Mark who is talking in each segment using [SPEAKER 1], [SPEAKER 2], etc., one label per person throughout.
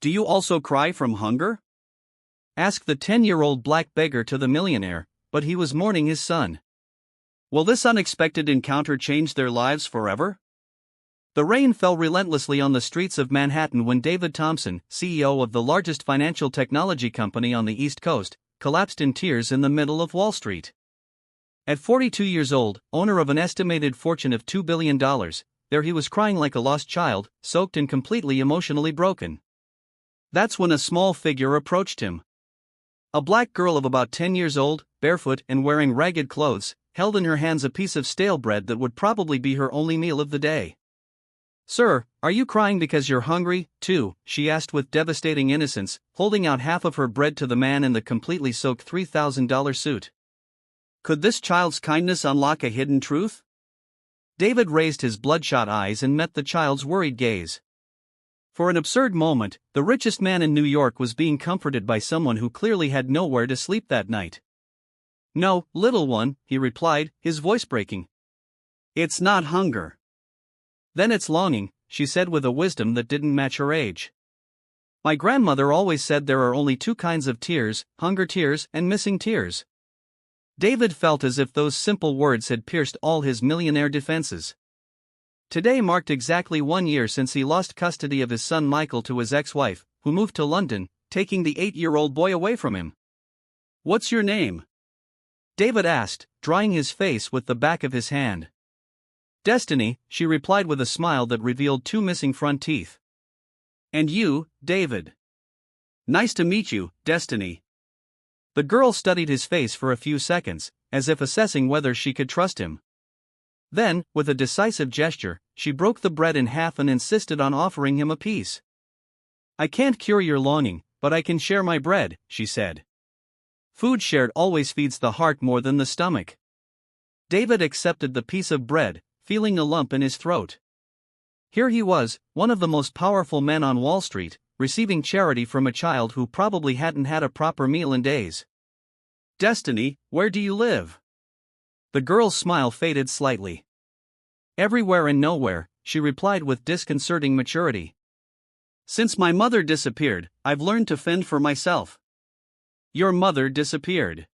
[SPEAKER 1] Do you also cry from hunger? Asked the 10-year-old black beggar to the millionaire, but he was mourning his son. Will this unexpected encounter change their lives forever? The rain fell relentlessly on the streets of Manhattan when David Thompson, CEO of the largest financial technology company on the East Coast, collapsed in tears in the middle of Wall Street. At 42 years old, owner of an estimated fortune of $2 billion, there he was crying like a lost child, soaked and completely emotionally broken. That's when a small figure approached him. A black girl of about 10 years old, barefoot and wearing ragged clothes, held in her hands a piece of stale bread that would probably be her only meal of the day. "Sir, are you crying because you're hungry, too?" she asked with devastating innocence, holding out half of her bread to the man in the completely soaked $3,000 suit. Could this child's kindness unlock a hidden truth? David raised his bloodshot eyes and met the child's worried gaze. For an absurd moment, the richest man in New York was being comforted by someone who clearly had nowhere to sleep that night. "No, little one," he replied, his voice breaking. "It's not hunger. Then it's longing," she said with a wisdom that didn't match her age. "My grandmother always said there are only two kinds of tears, hunger tears and missing tears." David felt as if those simple words had pierced all his millionaire defenses. Today marked exactly 1 year since he lost custody of his son Michael to his ex-wife, who moved to London, taking the 8-year-old boy away from him. "What's your name?" David asked, drying his face with the back of his hand. "Destiny," she replied with a smile that revealed 2 missing front teeth. "And you, David?" "Nice to meet you, Destiny." The girl studied his face for a few seconds, as if assessing whether she could trust him. Then, with a decisive gesture, she broke the bread in half and insisted on offering him a piece. "I can't cure your longing, but I can share my bread," she said. Food shared always feeds the heart more than the stomach. David accepted the piece of bread, feeling a lump in his throat. Here he was, one of the most powerful men on Wall Street, receiving charity from a child who probably hadn't had a proper meal in days. "Destiny, where do you live?" The girl's smile faded slightly. "Everywhere and nowhere," she replied with disconcerting maturity. "Since my mother disappeared, I've learned to fend for myself." "Your mother disappeared?"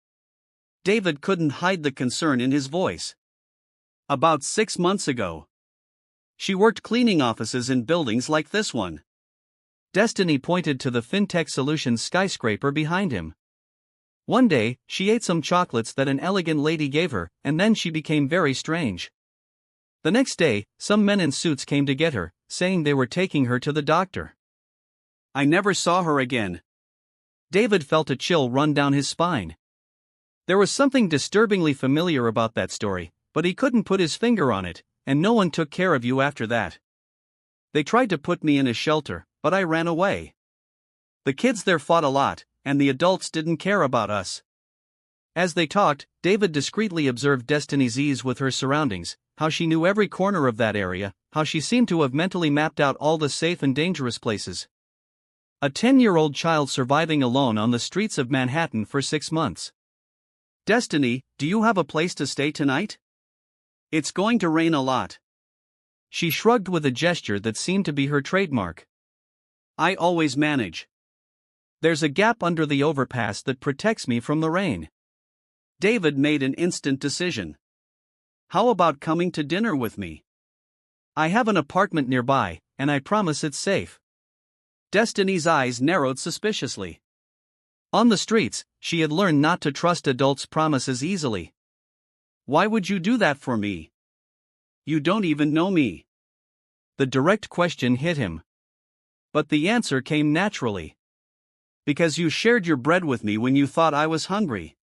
[SPEAKER 1] David couldn't hide the concern in his voice. "About 6 months ago. She worked cleaning offices in buildings like this one." Destiny pointed to the FinTech Solutions skyscraper behind him. "One day, she ate some chocolates that an elegant lady gave her, and then she became very strange. The next day, some men in suits came to get her, saying they were taking her to the doctor. I never saw her again." David felt a chill run down his spine. There was something disturbingly familiar about that story, but he couldn't put his finger on it, and no one took care of you after that. "They tried to put me in a shelter, but I ran away. The kids there fought a lot, and the adults didn't care about us." As they talked, David discreetly observed Destiny's ease with her surroundings, how she knew every corner of that area, how she seemed to have mentally mapped out all the safe and dangerous places. A 10-year-old child surviving alone on the streets of Manhattan for 6 months. "Destiny, do you have a place to stay tonight? It's going to rain a lot." She shrugged with a gesture that seemed to be her trademark. "I always manage. There's a gap under the overpass that protects me from the rain." David made an instant decision. "How about coming to dinner with me? I have an apartment nearby, and I promise it's safe." Destiny's eyes narrowed suspiciously. On the streets, she had learned not to trust adults' promises easily. "Why would you do that for me? You don't even know me." The direct question hit him. But the answer came naturally. "Because you shared your bread with me when you thought I was hungry.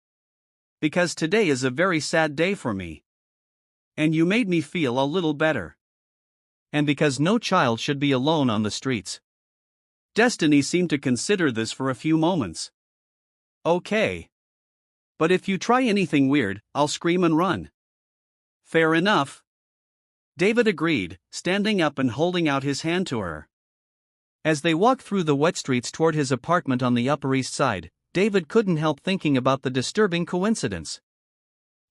[SPEAKER 1] Because today is a very sad day for me. And you made me feel a little better. And because no child should be alone on the streets." Destiny seemed to consider this for a few moments. "Okay. But if you try anything weird, I'll scream and run." "Fair enough." David agreed, standing up and holding out his hand to her. As they walked through the wet streets toward his apartment on the Upper East Side, David couldn't help thinking about the disturbing coincidence.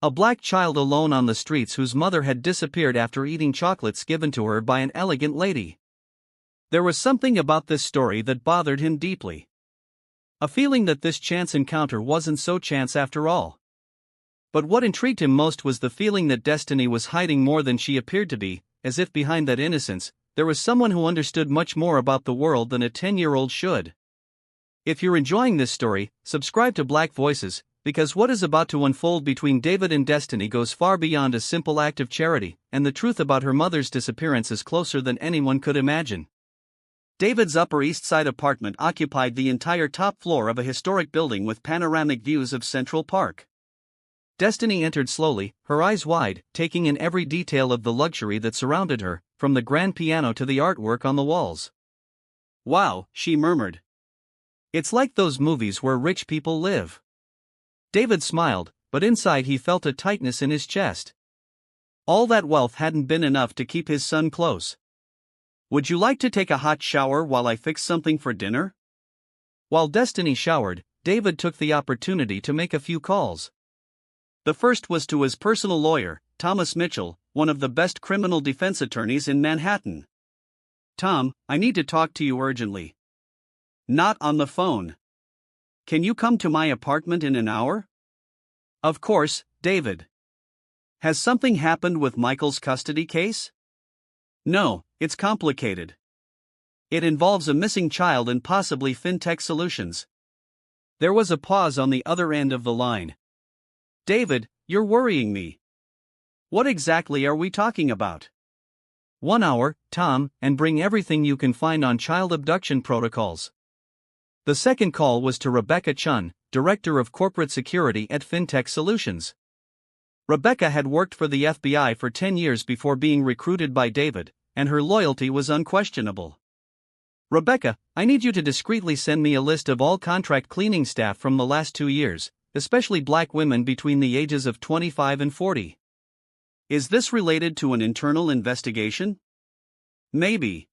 [SPEAKER 1] A black child alone on the streets whose mother had disappeared after eating chocolates given to her by an elegant lady. There was something about this story that bothered him deeply. A feeling that this chance encounter wasn't so chance after all. But what intrigued him most was the feeling that Destiny was hiding more than she appeared to be, as if behind that innocence, there was someone who understood much more about the world than a 10-year-old should. If you're enjoying this story, subscribe to Black Voices, because what is about to unfold between David and Destiny goes far beyond a simple act of charity, and the truth about her mother's disappearance is closer than anyone could imagine. David's Upper East Side apartment occupied the entire top floor of a historic building with panoramic views of Central Park. Destiny entered slowly, her eyes wide, taking in every detail of the luxury that surrounded her, from the grand piano to the artwork on the walls. "Wow," she murmured. "It's like those movies where rich people live." David smiled, but inside he felt a tightness in his chest. All that wealth hadn't been enough to keep his son close. "Would you like to take a hot shower while I fix something for dinner?" While Destiny showered, David took the opportunity to make a few calls. The first was to his personal lawyer, Thomas Mitchell, one of the best criminal defense attorneys in Manhattan. "Tom, I need to talk to you urgently." "Not on the phone. Can you come to my apartment in an hour?" "Of course, David." "Has something happened with Michael's custody case?" "No, it's complicated. It involves a missing child and possibly fintech solutions." There was a pause on the other end of the line. "David, you're worrying me. What exactly are we talking about?" "1 hour, Tom, and bring everything you can find on child abduction protocols." The second call was to Rebecca Chun, Director of Corporate Security at Fintech Solutions. Rebecca had worked for the FBI for 10 years before being recruited by David, and her loyalty was unquestionable. "Rebecca, I need you to discreetly send me a list of all contract cleaning staff from the last 2 years, especially black women between the ages of 25 and 40. Is this related to an internal investigation?" "Maybe.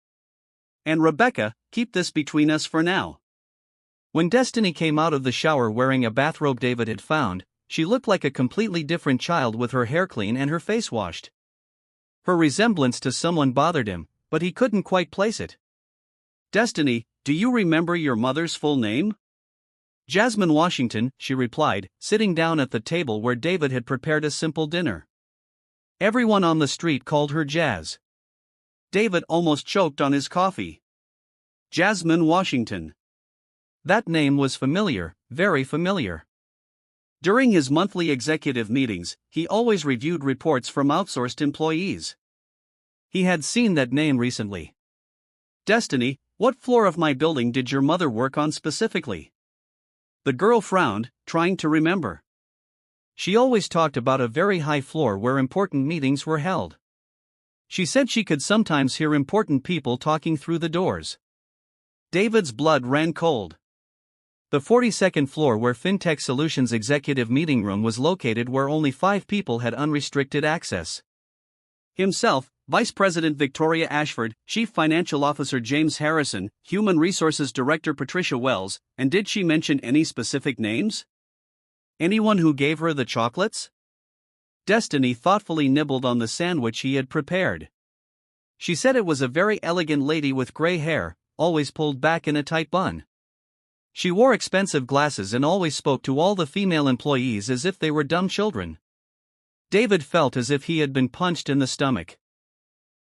[SPEAKER 1] And Rebecca, keep this between us for now." When Destiny came out of the shower wearing a bathrobe David had found, she looked like a completely different child with her hair clean and her face washed. Her resemblance to someone bothered him, but he couldn't quite place it. "Destiny, do you remember your mother's full name?" "Jasmine Washington," she replied, sitting down at the table where David had prepared a simple dinner. Everyone on the street called her Jazz. David almost choked on his coffee. Jasmine Washington. That name was familiar, very familiar. During his monthly executive meetings, he always reviewed reports from outsourced employees. He had seen that name recently. "Destiny, what floor of my building did your mother work on specifically?" The girl frowned, trying to remember. She always talked about a very high floor where important meetings were held. She said she could sometimes hear important people talking through the doors. David's blood ran cold. The 42nd floor where Fintech Solutions' executive meeting room was located, where only 5 people had unrestricted access. Himself, Vice President Victoria Ashford, Chief Financial Officer James Harrison, Human Resources Director Patricia Wells, and did she mention any specific names? Anyone who gave her the chocolates? Destiny thoughtfully nibbled on the sandwich he had prepared. She said it was a very elegant lady with gray hair, always pulled back in a tight bun. She wore expensive glasses and always spoke to all the female employees as if they were dumb children. David felt as if he had been punched in the stomach.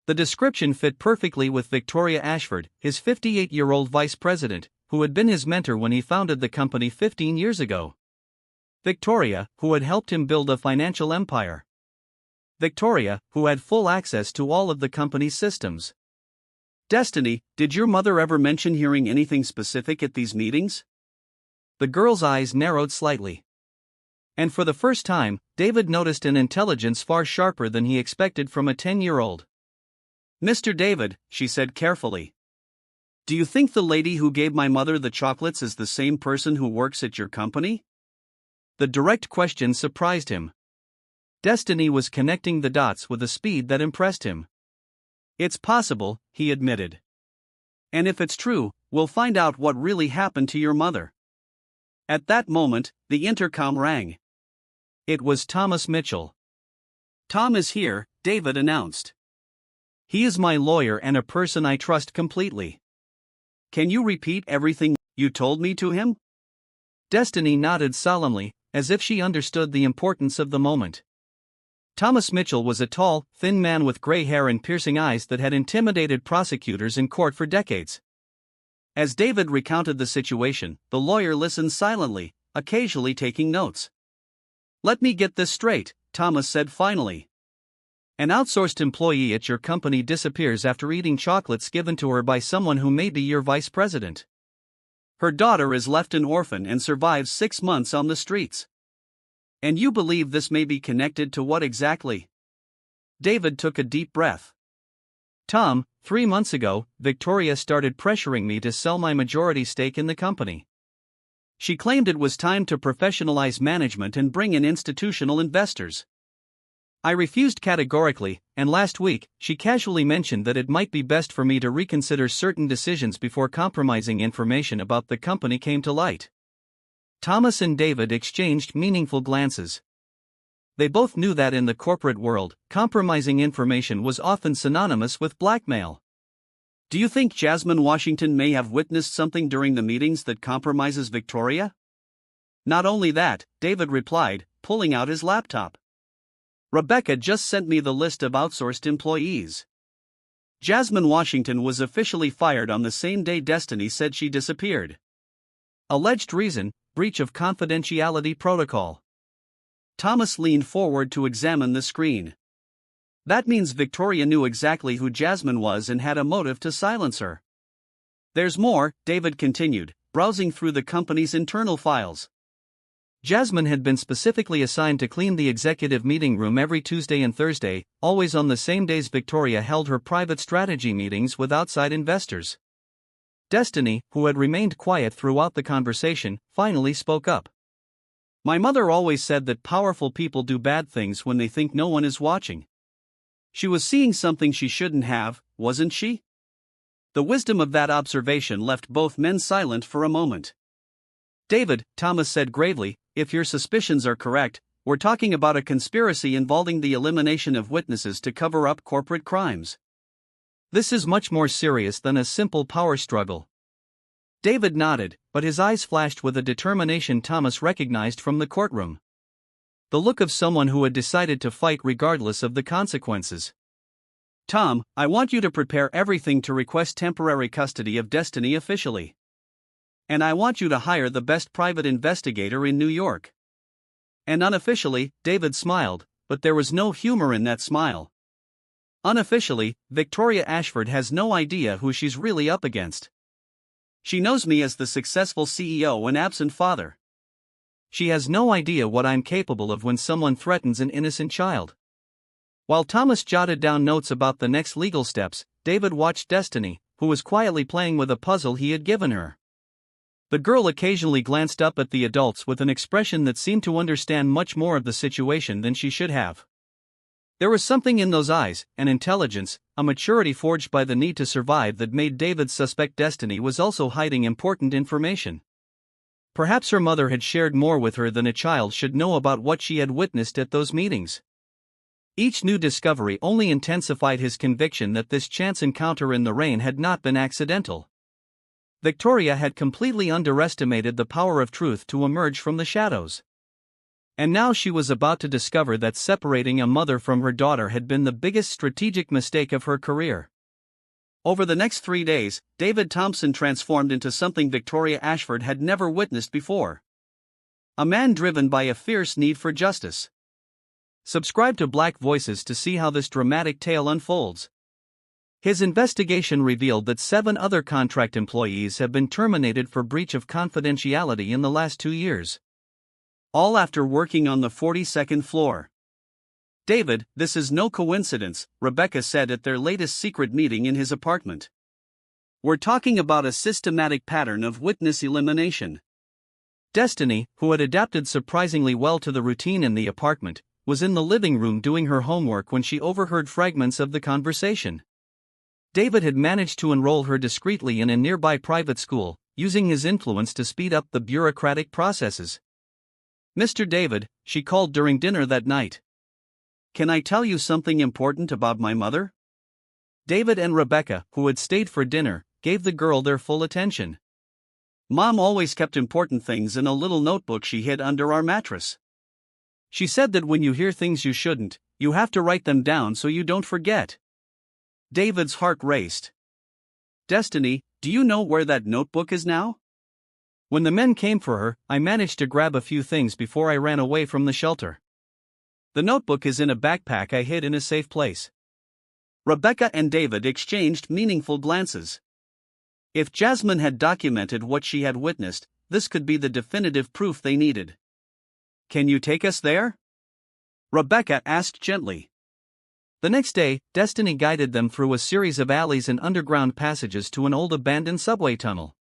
[SPEAKER 1] The description fit perfectly with Victoria Ashford, his 58-year-old vice president, who had been his mentor when he founded the company 15 years ago. Victoria, who had helped him build a financial empire. Victoria, who had full access to all of the company's systems. Destiny, did your mother ever mention hearing anything specific at these meetings? The girl's eyes narrowed slightly. And for the first time, David noticed an intelligence far sharper than he expected from a 10-year-old. "Mr. David," she said carefully. "Do you think the lady who gave my mother the chocolates is the same person who works at your company?" The direct question surprised him. Destiny was connecting the dots with a speed that impressed him. "It's possible," he admitted. "And if it's true, we'll find out what really happened to your mother." At that moment, the intercom rang. It was Thomas Mitchell. "Tom is here," David announced. "He is my lawyer and a person I trust completely." Can you repeat everything you told me to him? Destiny nodded solemnly, as if she understood the importance of the moment. Thomas Mitchell was a tall, thin man with gray hair and piercing eyes that had intimidated prosecutors in court for decades. As David recounted the situation, the lawyer listened silently, occasionally taking notes. "Let me get this straight," Thomas said finally. "An outsourced employee at your company disappears after eating chocolates given to her by someone who may be your vice president. Her daughter is left an orphan and survives 6 months on the streets. And you believe this may be connected to what exactly?" David took a deep breath. "Tom, 3 months ago, Victoria started pressuring me to sell my majority stake in the company. She claimed it was time to professionalize management and bring in institutional investors. I refused categorically, and last week, she casually mentioned that it might be best for me to reconsider certain decisions before compromising information about the company came to light." Thomas and David exchanged meaningful glances. They both knew that in the corporate world, compromising information was often synonymous with blackmail. "Do you think Jasmine Washington may have witnessed something during the meetings that compromises Victoria?" "Not only that," David replied, pulling out his laptop. "Rebecca just sent me the list of outsourced employees. Jasmine Washington was officially fired on the same day Destiny said she disappeared. Alleged reason: breach of confidentiality protocol." Thomas leaned forward to examine the screen. "That means Victoria knew exactly who Jasmine was and had a motive to silence her." "There's more," David continued, browsing through the company's internal files. Jasmine had been specifically assigned to clean the executive meeting room every Tuesday and Thursday, always on the same days Victoria held her private strategy meetings with outside investors. Destiny, who had remained quiet throughout the conversation, finally spoke up. "My mother always said that powerful people do bad things when they think no one is watching. She was seeing something she shouldn't have, wasn't she?" The wisdom of that observation left both men silent for a moment. "David," Thomas said gravely, "if your suspicions are correct, we're talking about a conspiracy involving the elimination of witnesses to cover up corporate crimes. This is much more serious than a simple power struggle." David nodded, but his eyes flashed with a determination Thomas recognized from the courtroom. The look of someone who had decided to fight regardless of the consequences. "Tom, I want you to prepare everything to request temporary custody of Destiny officially. And I want you to hire the best private investigator in New York." And unofficially, David smiled, but there was no humor in that smile. "Unofficially, Victoria Ashford has no idea who she's really up against. She knows me as the successful CEO and absent father. She has no idea what I'm capable of when someone threatens an innocent child." While Thomas jotted down notes about the next legal steps, David watched Destiny, who was quietly playing with a puzzle he had given her. The girl occasionally glanced up at the adults with an expression that seemed to understand much more of the situation than she should have. There was something in those eyes, an intelligence, a maturity forged by the need to survive that made David suspect Destiny was also hiding important information. Perhaps her mother had shared more with her than a child should know about what she had witnessed at those meetings. Each new discovery only intensified his conviction that this chance encounter in the rain had not been accidental. Victoria had completely underestimated the power of truth to emerge from the shadows. And now she was about to discover that separating a mother from her daughter had been the biggest strategic mistake of her career. Over the next 3 days, David Thompson transformed into something Victoria Ashford had never witnessed before. A man driven by a fierce need for justice. Subscribe to Black Voices to see how this dramatic tale unfolds. His investigation revealed that 7 other contract employees have been terminated for breach of confidentiality in the last 2 years. All after working on the 42nd floor. "David, this is no coincidence," Rebecca said at their latest secret meeting in his apartment. "We're talking about a systematic pattern of witness elimination." Destiny, who had adapted surprisingly well to the routine in the apartment, was in the living room doing her homework when she overheard fragments of the conversation. David had managed to enroll her discreetly in a nearby private school, using his influence to speed up the bureaucratic processes. "Mr. David," she called during dinner that night. "Can I tell you something important about my mother?" David and Rebecca, who had stayed for dinner, gave the girl their full attention. Mom always kept important things in a little notebook she hid under our mattress. She said that when you hear things you shouldn't, you have to write them down so you don't forget. David's heart raced. Destiny, do you know where that notebook is now? When the men came for her, I managed to grab a few things before I ran away from the shelter. The notebook is in a backpack I hid in a safe place. Rebecca and David exchanged meaningful glances. If Jasmine had documented what she had witnessed, this could be the definitive proof they needed. Can you take us there? Rebecca asked gently. The next day, Destiny guided them through a series of alleys and underground passages to an old abandoned subway tunnel.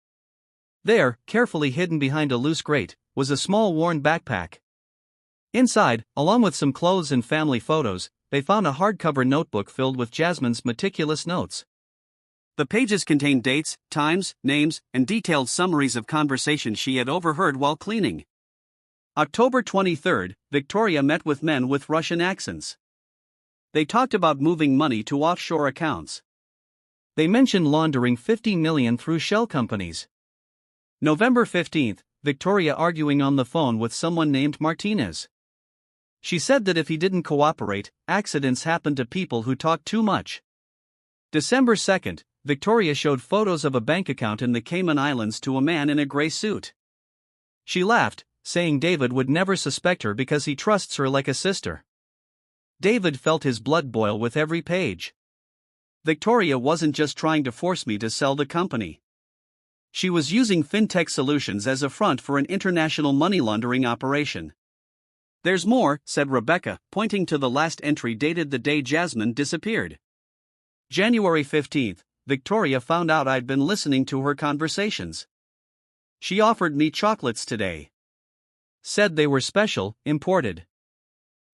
[SPEAKER 1] There, carefully hidden behind a loose grate, was a small worn backpack. Inside, along with some clothes and family photos, they found a hardcover notebook filled with Jasmine's meticulous notes. The pages contained dates, times, names, and detailed summaries of conversations she had overheard while cleaning. October 23, Victoria met with men with Russian accents. They talked about moving money to offshore accounts. They mentioned laundering $50 million through shell companies. November 15, Victoria arguing on the phone with someone named Martinez. She said that if he didn't cooperate, accidents happened to people who talk too much. December 2, Victoria showed photos of a bank account in the Cayman Islands to a man in a gray suit. She laughed, saying David would never suspect her because he trusts her like a sister. David felt his blood boil with every page. Victoria wasn't just trying to force me to sell the company. She was using fintech solutions as a front for an international money laundering operation. There's more, said Rebecca, pointing to the last entry dated the day Jasmine disappeared. January 15, Victoria found out I'd been listening to her conversations. She offered me chocolates today. Said they were special, imported.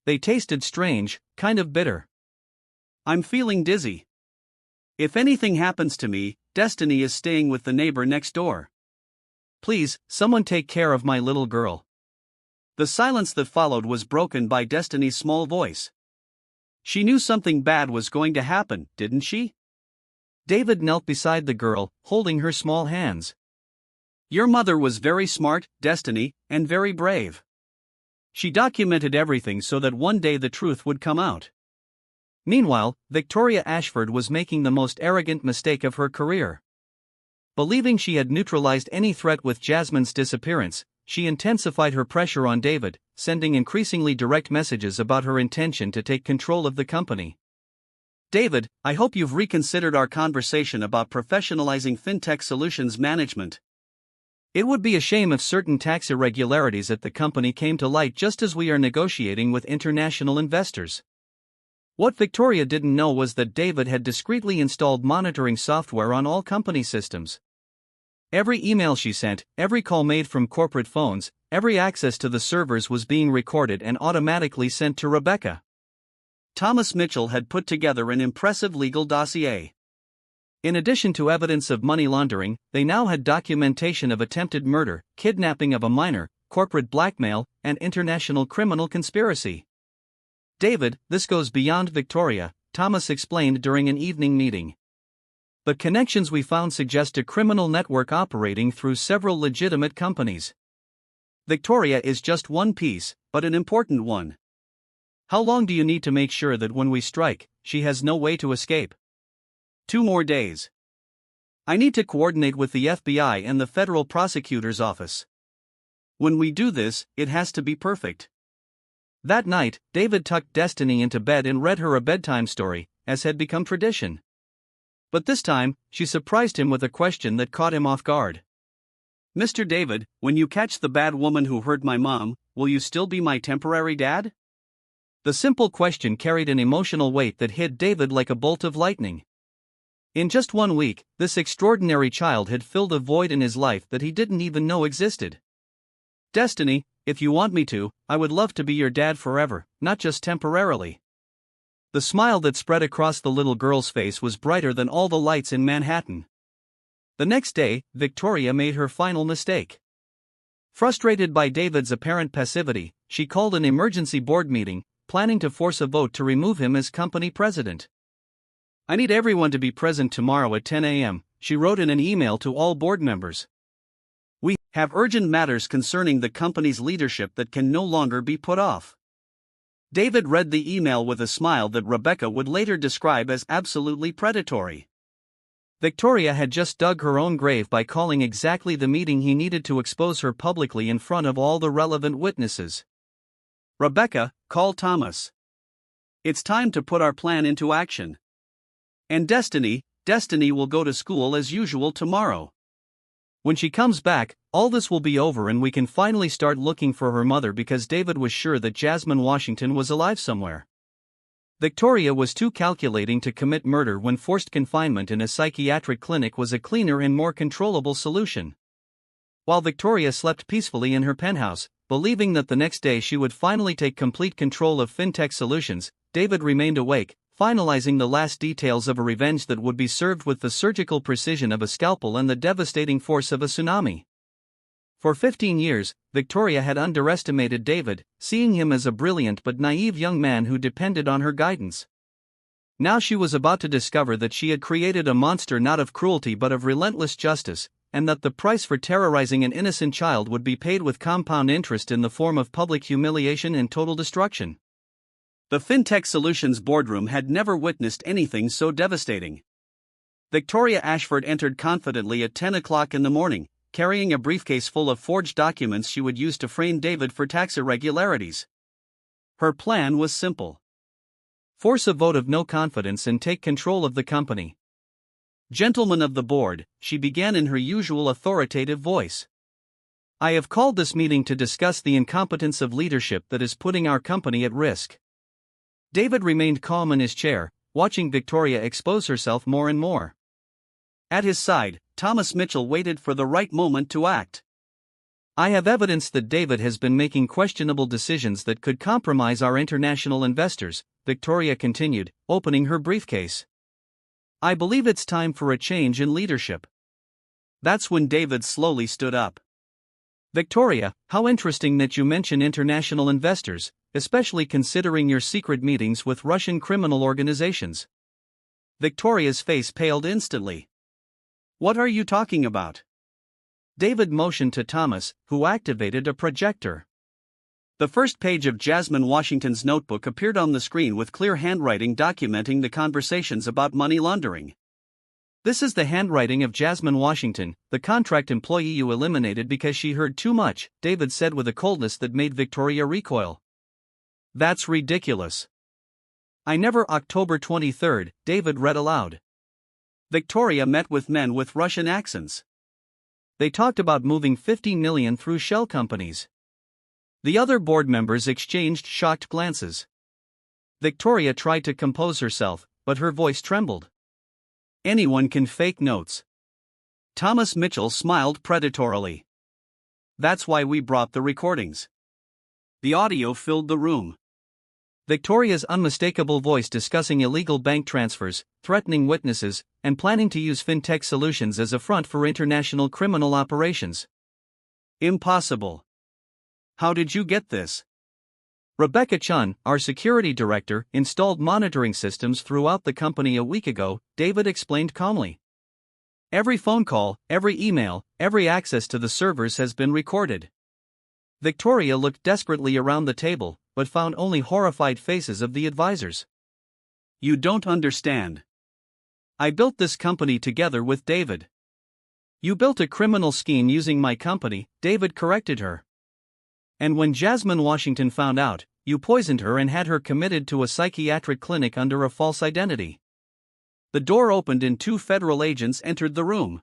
[SPEAKER 1] They tasted strange, kind of bitter. I'm feeling dizzy. If anything happens to me, Destiny is staying with the neighbor next door. Please, someone take care of my little girl. The silence that followed was broken by Destiny's small voice. She knew something bad was going to happen, didn't she? David knelt beside the girl, holding her small hands. Your mother was very smart, Destiny, and very brave. She documented everything so that one day the truth would come out. Meanwhile, Victoria Ashford was making the most arrogant mistake of her career. Believing she had neutralized any threat with Jasmine's disappearance, she intensified her pressure on David, sending increasingly direct messages about her intention to take control of the company. David, I hope you've reconsidered our conversation about professionalizing fintech solutions management. It would be a shame if certain tax irregularities at the company came to light just as we are negotiating with international investors. What Victoria didn't know was that David had discreetly installed monitoring software on all company systems. Every email she sent, every call made from corporate phones, every access to the servers was being recorded and automatically sent to Rebecca. Thomas Mitchell had put together an impressive legal dossier. In addition to evidence of money laundering, they now had documentation of attempted murder, kidnapping of a minor, corporate blackmail, and international criminal conspiracy. David, this goes beyond Victoria, Thomas explained during an evening meeting. The connections we found suggest a criminal network operating through several legitimate companies. Victoria is just one piece, but an important one. How long do you need to make sure that when we strike, she has no way to escape? 2 more days. I need to coordinate with the FBI and the federal prosecutor's office. When we do this, it has to be perfect. That night, David tucked Destiny into bed and read her a bedtime story, as had become tradition. But this time, she surprised him with a question that caught him off guard. Mr. David, when you catch the bad woman who hurt my mom, will you still be my temporary dad? The simple question carried an emotional weight that hit David like a bolt of lightning. In just 1 week, this extraordinary child had filled a void in his life that he didn't even know existed. Destiny, if you want me to, I would love to be your dad forever, not just temporarily. The smile that spread across the little girl's face was brighter than all the lights in Manhattan. The next day, Victoria made her final mistake. Frustrated by David's apparent passivity, she called an emergency board meeting, planning to force a vote to remove him as company president. I need everyone to be present tomorrow at 10 a.m., she wrote in an email to all board members. We have urgent matters concerning the company's leadership that can no longer be put off. David read the email with a smile that Rebecca would later describe as absolutely predatory. Victoria had just dug her own grave by calling exactly the meeting he needed to expose her publicly in front of all the relevant witnesses. Rebecca, call Thomas. It's time to put our plan into action. And Destiny will go to school as usual tomorrow. When she comes back, all this will be over and we can finally start looking for her mother, because David was sure that Jasmine Washington was alive somewhere. Victoria was too calculating to commit murder when forced confinement in a psychiatric clinic was a cleaner and more controllable solution. While Victoria slept peacefully in her penthouse, believing that the next day she would finally take complete control of FinTech Solutions, David remained awake, finalizing the last details of a revenge that would be served with the surgical precision of a scalpel and the devastating force of a tsunami. For 15 years, Victoria had underestimated David, seeing him as a brilliant but naive young man who depended on her guidance. Now she was about to discover that she had created a monster not of cruelty but of relentless justice, and that the price for terrorizing an innocent child would be paid with compound interest in the form of public humiliation and total destruction. The FinTech Solutions boardroom had never witnessed anything so devastating. Victoria Ashford entered confidently at 10 o'clock in the morning, carrying a briefcase full of forged documents she would use to frame David for tax irregularities. Her plan was simple. Force a vote of no confidence and take control of the company. Gentlemen of the board, she began in her usual authoritative voice. I have called this meeting to discuss the incompetence of leadership that is putting our company at risk. David remained calm in his chair, watching Victoria expose herself more and more. At his side, Thomas Mitchell waited for the right moment to act. I have evidence that David has been making questionable decisions that could compromise our international investors, Victoria continued, opening her briefcase. I believe it's time for a change in leadership. That's when David slowly stood up. Victoria, how interesting that you mention international investors, especially considering your secret meetings with Russian criminal organizations. Victoria's face paled instantly. What are you talking about? David motioned to Thomas, who activated a projector. The first page of Jasmine Washington's notebook appeared on the screen with clear handwriting documenting the conversations about money laundering. This is the handwriting of Jasmine Washington, the contract employee you eliminated because she heard too much, David said with a coldness that made Victoria recoil. That's ridiculous. I never. October 23, David read aloud. Victoria met with men with Russian accents. They talked about moving $50 million through shell companies. The other board members exchanged shocked glances. Victoria tried to compose herself, but her voice trembled. Anyone can fake notes. Thomas Mitchell smiled predatorily. That's why we brought the recordings. The audio filled the room. Victoria's unmistakable voice discussing illegal bank transfers, threatening witnesses, and planning to use FinTech Solutions as a front for international criminal operations. Impossible. How did you get this? Rebecca Chun, our security director, installed monitoring systems throughout the company a week ago, David explained calmly. Every phone call, every email, every access to the servers has been recorded. Victoria looked desperately around the table, but found only horrified faces of the advisors. You don't understand. I built this company together with David. You built a criminal scheme using my company, David corrected her. And when Jasmine Washington found out, you poisoned her and had her committed to a psychiatric clinic under a false identity. The door opened and 2 federal agents entered the room.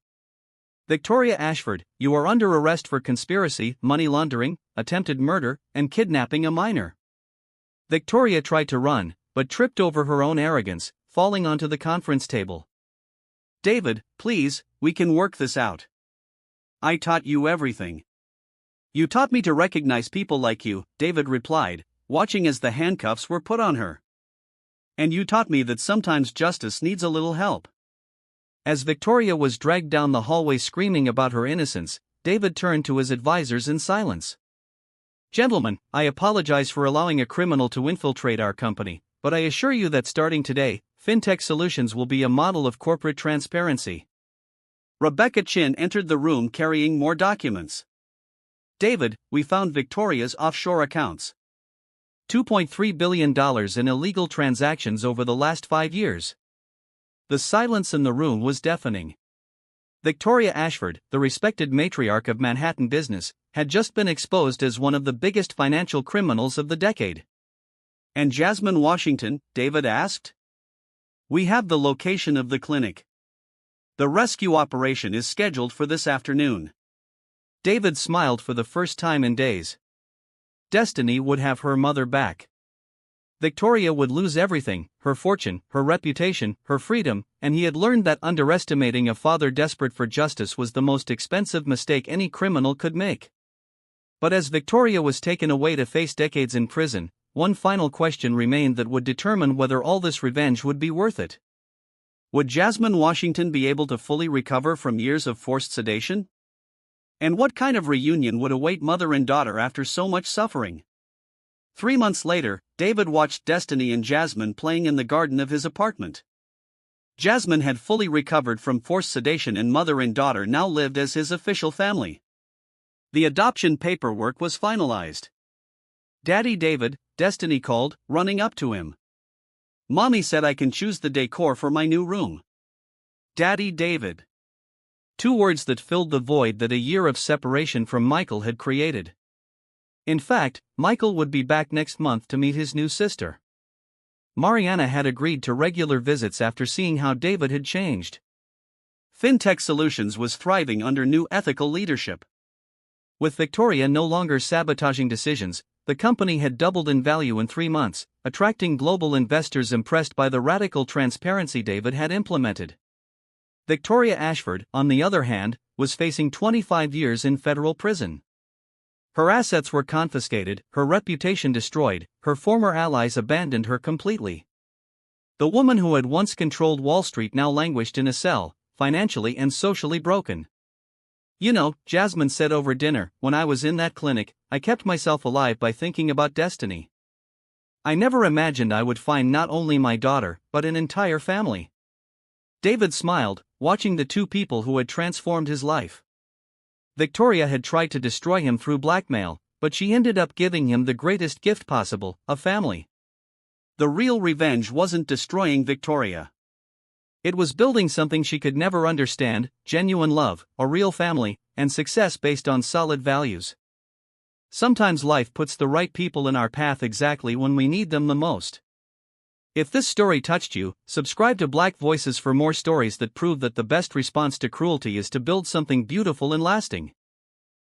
[SPEAKER 1] Victoria Ashford, you are under arrest for conspiracy, money laundering, attempted murder, and kidnapping a minor. Victoria tried to run, but tripped over her own arrogance, falling onto the conference table. David, please, we can work this out. I taught you everything. You taught me to recognize people like you, David replied, watching as the handcuffs were put on her. And you taught me that sometimes justice needs a little help. As Victoria was dragged down the hallway screaming about her innocence, David turned to his advisors in silence. Gentlemen, I apologize for allowing a criminal to infiltrate our company, but I assure you that starting today, Fintech solutions will be a model of corporate transparency. Rebecca Chin entered the room carrying more documents. David, we found Victoria's offshore accounts. $2.3 billion in illegal transactions over the last 5 years. The silence in the room was deafening. Victoria Ashford, the respected matriarch of Manhattan business, had just been exposed as one of the biggest financial criminals of the decade. And Jasmine Washington? David asked. We have the location of the clinic. The rescue operation is scheduled for this afternoon. David smiled for the first time in days. Destiny would have her mother back. Victoria would lose everything, her fortune, her reputation, her freedom, and he had learned that underestimating a father desperate for justice was the most expensive mistake any criminal could make. But as Victoria was taken away to face decades in prison, one final question remained that would determine whether all this revenge would be worth it. Would Jasmine Washington be able to fully recover from years of forced sedation? And what kind of reunion would await mother and daughter after so much suffering? 3 months later, David watched Destiny and Jasmine playing in the garden of his apartment. Jasmine had fully recovered from forced sedation and mother and daughter now lived as his official family. The adoption paperwork was finalized. Daddy David, Destiny called, running up to him. Mommy said I can choose the decor for my new room. Daddy David. 2 words that filled the void that a year of separation from Michael had created. In fact, Michael would be back next month to meet his new sister. Mariana had agreed to regular visits after seeing how David had changed. Fintech Solutions was thriving under new ethical leadership. With Victoria no longer sabotaging decisions, the company had doubled in value in 3 months, attracting global investors impressed by the radical transparency David had implemented. Victoria Ashford, on the other hand, was facing 25 years in federal prison. Her assets were confiscated, her reputation destroyed, her former allies abandoned her completely. The woman who had once controlled Wall Street now languished in a cell, financially and socially broken. You know, Jasmine said over dinner, when I was in that clinic, I kept myself alive by thinking about Destiny. I never imagined I would find not only my daughter, but an entire family. David smiled, watching the 2 people who had transformed his life. Victoria had tried to destroy him through blackmail, but she ended up giving him the greatest gift possible, a family. The real revenge wasn't destroying Victoria. It was building something she could never understand, genuine love, a real family, and success based on solid values. Sometimes life puts the right people in our path exactly when we need them the most. If this story touched you, subscribe to Black Voices for more stories that prove that the best response to cruelty is to build something beautiful and lasting.